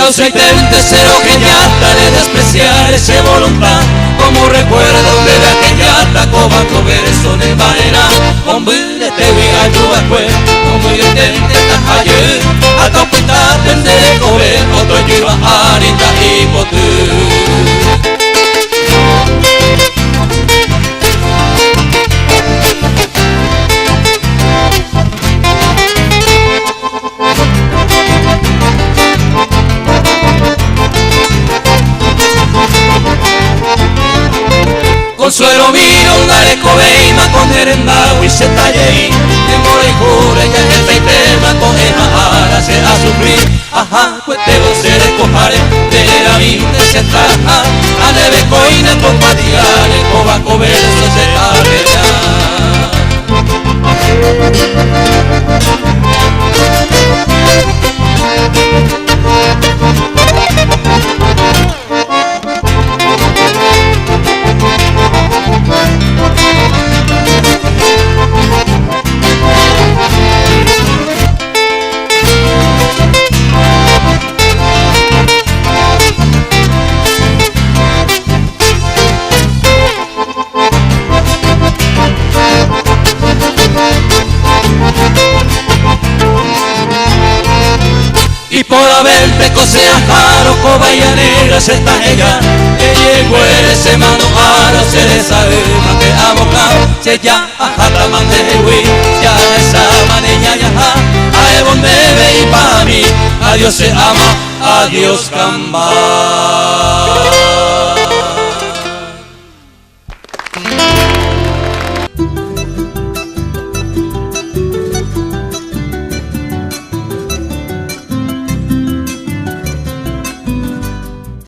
causa y tente cero que ya de despreciar ese voluntad, como recuerdo de aquella tacoba comer eso de manera, como de te vi a tu después, como yo te ayer, a tu cuenta de comer, otro yo a arita y potu. Consuelo mío, dale cobeima con herenda y se talle de mora y jure que el tema con ema se a sufrir. Ajá, pues te voy a ser escojare de la vida se traja a leve coina con patiare coba cober eso se y por haberte cosea jaro, cobaya negra se está ella, que llegó ese mano ara, se le sabe más que aboca, se ya ajata man de hui, ya esa maneña ya a ebon debe y pa' mí, a Dios se ama, a Dios camba.